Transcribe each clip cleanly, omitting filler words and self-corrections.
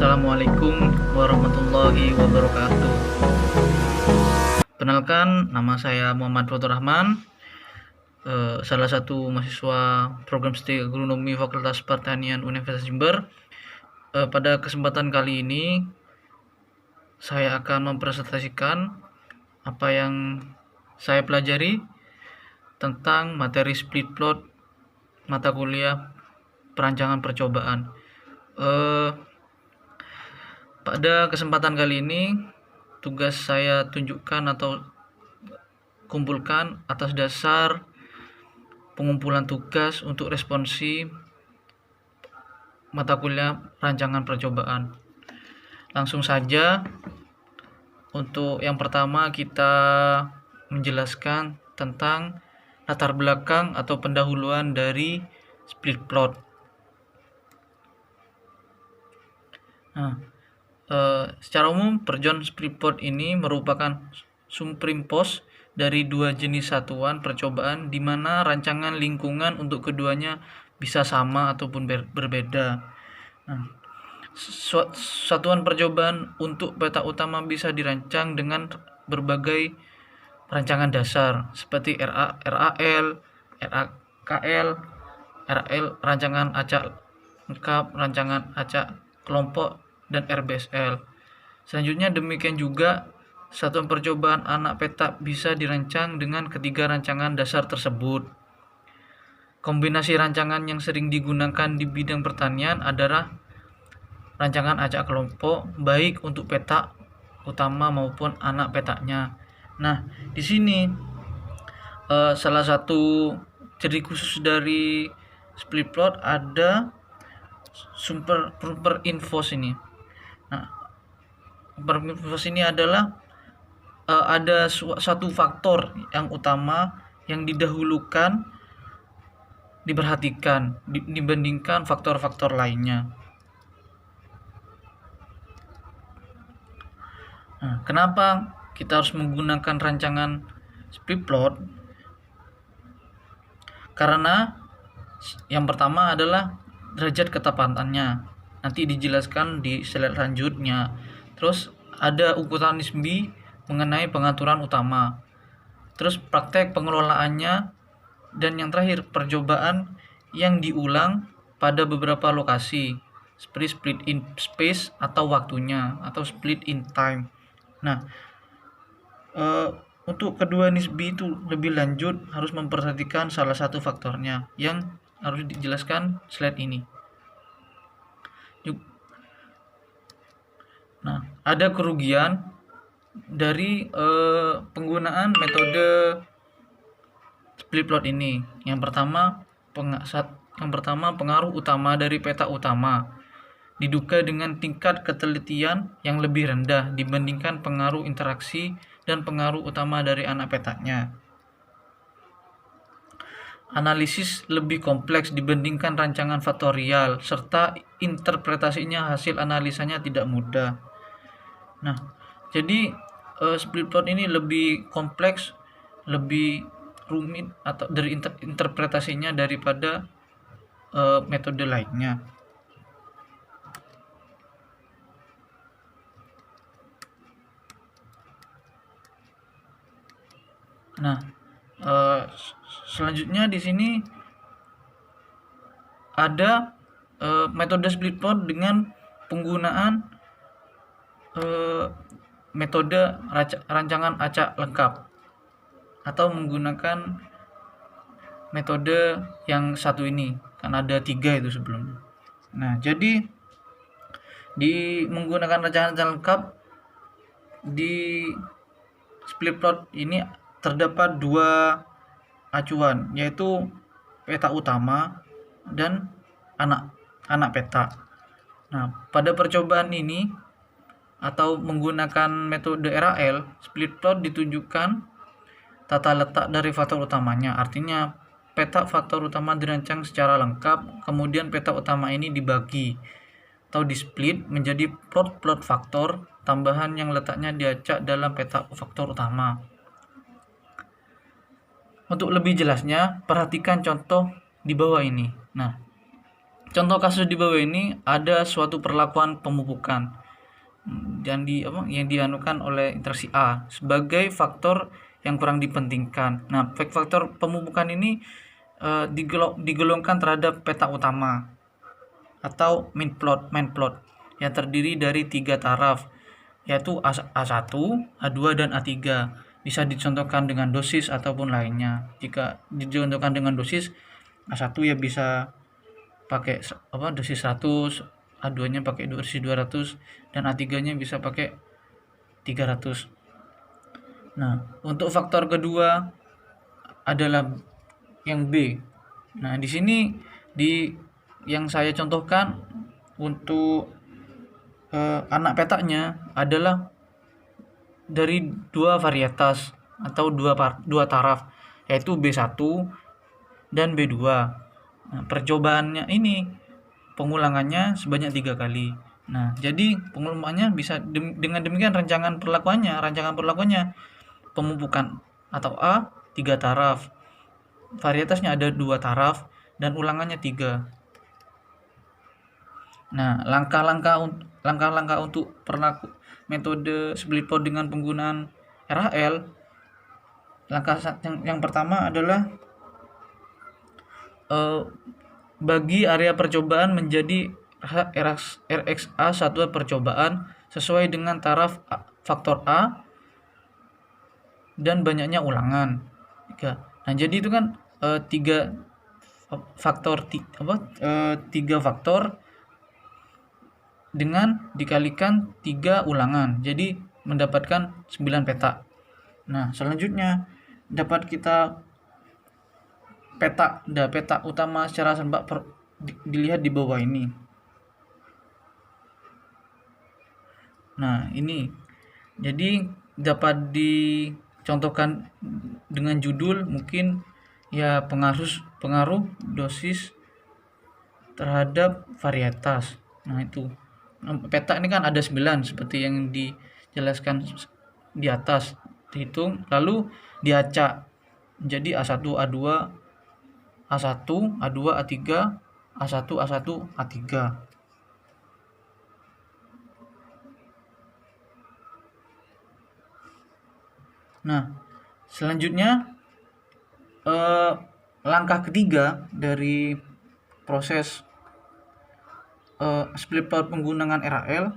Assalamualaikum warahmatullahi wabarakatuh. Perkenalkan, nama saya Muhammad Fatur Rahman, salah satu mahasiswa program studi agronomi Fakultas Pertanian Universitas Jember. Pada kesempatan kali ini, saya akan mempresentasikan apa yang saya pelajari tentang materi split plot mata kuliah perancangan percobaan. Pada kesempatan kali ini, tugas saya tunjukkan atau kumpulkan atas dasar pengumpulan tugas untuk responsi mata kuliah rancangan percobaan. Langsung saja, untuk yang pertama kita menjelaskan tentang latar belakang atau pendahuluan dari split plot. Secara umum, perjuangan split plot ini merupakan superimpos dari dua jenis satuan percobaan di mana rancangan lingkungan untuk keduanya bisa sama ataupun berbeda. Satuan percobaan untuk peta utama bisa dirancang dengan berbagai rancangan dasar seperti RAL, RAKL, RL, rancangan acak lengkap, rancangan acak kelompok, dan RBSL. Selanjutnya demikian juga satuan percobaan anak peta bisa dirancang dengan ketiga rancangan dasar tersebut. Kombinasi rancangan yang sering digunakan di bidang pertanian adalah rancangan acak kelompok, baik untuk peta utama maupun anak petanya. Nah, di sini salah satu ciri khusus dari split plot ada super info ini. Nah, info ini adalah ada satu faktor yang utama yang didahulukan, diperhatikan dibandingkan faktor-faktor lainnya. Nah, kenapa kita harus menggunakan rancangan split plot? Karena yang pertama adalah derajat ketepatannya. Nanti dijelaskan di slide selanjutnya. Terus ada ukuran nisbi mengenai pengaturan utama. Terus praktek pengelolaannya, dan yang terakhir percobaan yang diulang pada beberapa lokasi seperti split in space atau waktunya atau split in time. Nah, untuk kedua nisbi itu lebih lanjut harus memperhatikan salah satu faktornya yang harus dijelaskan slide ini. Nah, ada kerugian dari penggunaan metode split plot ini. Yang pertama, pengaruh utama dari peta utama diduga dengan tingkat ketelitian yang lebih rendah dibandingkan pengaruh interaksi dan pengaruh utama dari anak petanya. Analisis lebih kompleks dibandingkan rancangan faktorial, serta interpretasinya hasil analisanya tidak mudah. Nah, jadi split plot ini lebih kompleks, lebih rumit atau dari interpretasinya daripada metode lainnya. Nah, selanjutnya di sini ada metode split plot dengan penggunaan metode rancangan acak lengkap atau menggunakan metode yang satu ini, kan ada 3 itu sebelumnya. Nah, jadi di menggunakan rancangan acak lengkap di split plot ini terdapat 2 acuan, yaitu peta utama dan anak peta. Nah, pada percobaan ini atau menggunakan metode RAL, split plot ditunjukkan tata letak dari faktor utamanya. Artinya peta faktor utama dirancang secara lengkap, kemudian peta utama ini dibagi atau di split menjadi plot faktor tambahan yang letaknya diacak dalam peta faktor utama. Untuk lebih jelasnya, perhatikan contoh di bawah ini. Nah, contoh kasus di bawah ini ada suatu perlakuan pemupukan yang dianukan oleh interaksi A sebagai faktor yang kurang dipentingkan. Nah, faktor pemupukan ini digolongkan terhadap peta utama atau main plot yang terdiri dari 3 taraf, yaitu A1, A2, dan A3. Bisa dicontohkan dengan dosis ataupun lainnya. Jika dicontohkan dengan dosis, A1 ya bisa pakai dosis 100, A2-nya pakai dosis 200, dan A3-nya bisa pakai 300. Nah, untuk faktor kedua adalah yang B. Nah, di sini yang saya contohkan untuk anak petanya adalah dari 2 varietas atau 2 taraf, yaitu B1 dan B2. Nah, percobaannya ini pengulangannya sebanyak 3 kali. Nah, jadi pengulangannya bisa dengan demikian rancangan perlakuannya pemupukan atau A 3 taraf, varietasnya ada 2 taraf, dan ulangannya 3. Nah, langkah-langkah untuk metode split plot dengan penggunaan RHL. Langkah yang pertama adalah bagi area percobaan menjadi RXA satuan percobaan sesuai dengan taraf faktor A dan banyaknya ulangan. Nah, jadi itu kan 3 faktor dengan dikalikan 3 ulangan, jadi mendapatkan 9 peta. Nah, selanjutnya dapat kita peta utama secara serempak dilihat di bawah ini. Nah, ini jadi dapat dicontohkan dengan judul mungkin ya pengaruh dosis terhadap varietas. Nah, itu peta ini kan ada 9 seperti yang dijelaskan di atas, dihitung lalu diacak jadi A1, A2, A1, A2, A3, A1, A1, A3. Nah, selanjutnya langkah ketiga dari proses split plot penggunaan RHL,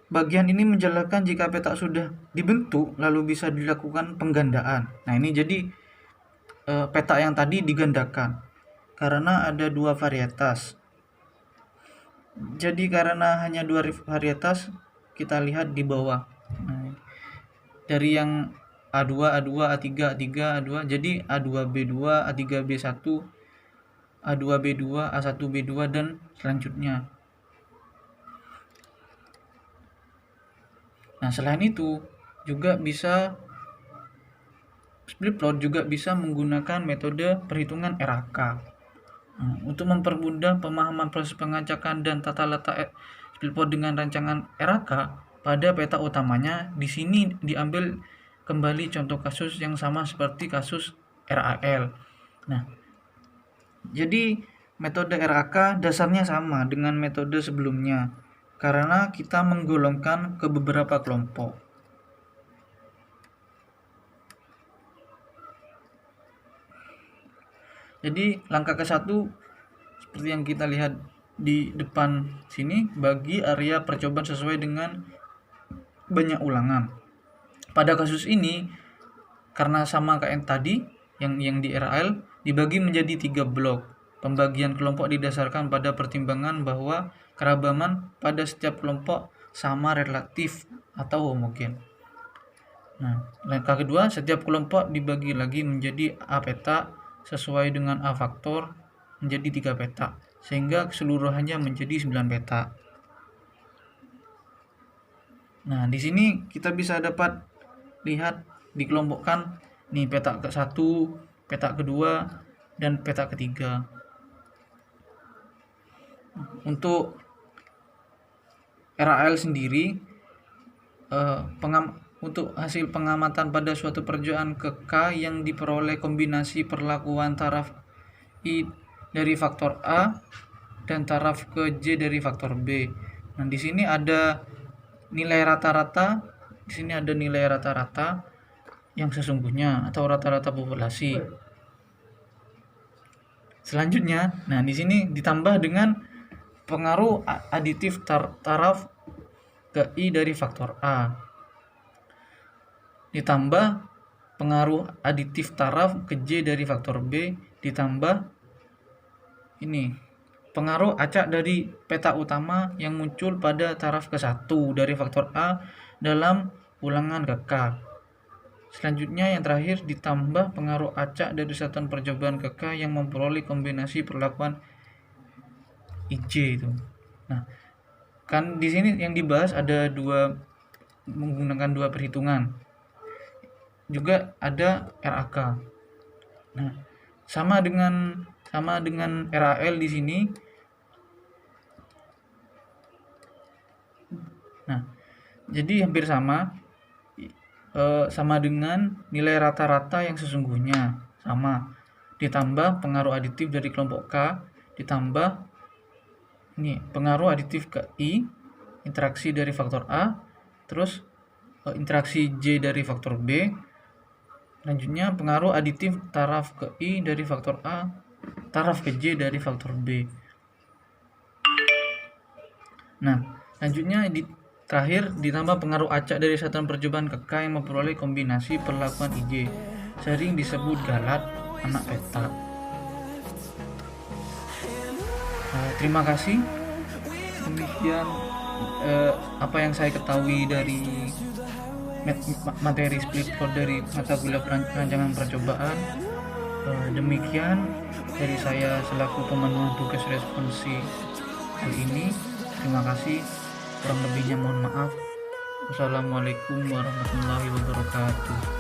bagian ini menjelaskan jika peta sudah dibentuk lalu bisa dilakukan penggandaan. Nah, ini jadi peta yang tadi digandakan karena ada 2 varietas. Jadi karena hanya 2 varietas, kita lihat di bawah. Nah, dari yang A2, A2, A3, A3, A2, jadi A2, B2, A3, B1, A2, B2, A1, B2, dan selanjutnya. Nah, selain itu juga bisa split plot juga bisa menggunakan metode perhitungan RAK. Nah, untuk mempermudah pemahaman proses pengacakan dan tata letak split plot dengan rancangan RAK pada peta utamanya, di sini diambil kembali contoh kasus yang sama seperti kasus RAL. Nah, jadi metode RAK dasarnya sama dengan metode sebelumnya karena kita menggolongkan ke beberapa kelompok. Jadi langkah ke-1 seperti yang kita lihat di depan sini, bagi area percobaan sesuai dengan banyak ulangan. Pada kasus ini karena sama kayak yang tadi yang di RAL, dibagi menjadi 3 blok. Pembagian kelompok didasarkan pada pertimbangan bahwa kerabaman pada setiap kelompok sama, relatif, atau homogen. Nah, langkah kedua, setiap kelompok dibagi lagi menjadi A peta sesuai dengan A faktor menjadi 3 peta, sehingga keseluruhannya menjadi 9 peta. Nah, di sini kita bisa dapat lihat dikelompokkan nih peta ke-1, peta kedua, dan peta ketiga. Untuk RAL sendiri, untuk hasil pengamatan pada suatu percobaan ke K yang diperoleh kombinasi perlakuan taraf I dari faktor A dan taraf ke J dari faktor B. Nah, di sini ada nilai rata-rata, di sini ada nilai rata-rata yang sesungguhnya atau rata-rata populasi. Selanjutnya, nah di sini ditambah dengan pengaruh aditif taraf ke I dari faktor A. Ditambah pengaruh aditif taraf ke J dari faktor B, ditambah ini pengaruh acak dari peta utama yang muncul pada taraf ke-1 dari faktor A dalam ulangan ke K. Selanjutnya yang terakhir ditambah pengaruh acak dari satuan percobaan ke K yang memperoleh kombinasi perlakuan IJ itu. Nah, kan di sini yang dibahas ada menggunakan dua perhitungan. Juga ada RAK. Nah, sama dengan RAL di sini. Nah, jadi hampir sama dengan nilai rata-rata yang sesungguhnya sama, ditambah pengaruh aditif dari kelompok K, ditambah ini pengaruh aditif ke I, interaksi dari faktor A, terus interaksi J dari faktor B, selanjutnya pengaruh aditif taraf ke I dari faktor A, taraf ke J dari faktor B. Nah, selanjutnya terakhir ditambah pengaruh acak dari satuan percobaan ke K yang memperoleh kombinasi perlakuan IJ, sering disebut galat anak peta. Terima kasih. Demikian apa yang saya ketahui dari materi split code dari mata kuliah perancangan percobaan. Demikian dari saya selaku pemenuh tugas responsi kali ini. Terima kasih. Kurang lebihnya mohon maaf. Wassalamualaikum warahmatullahi wabarakatuh.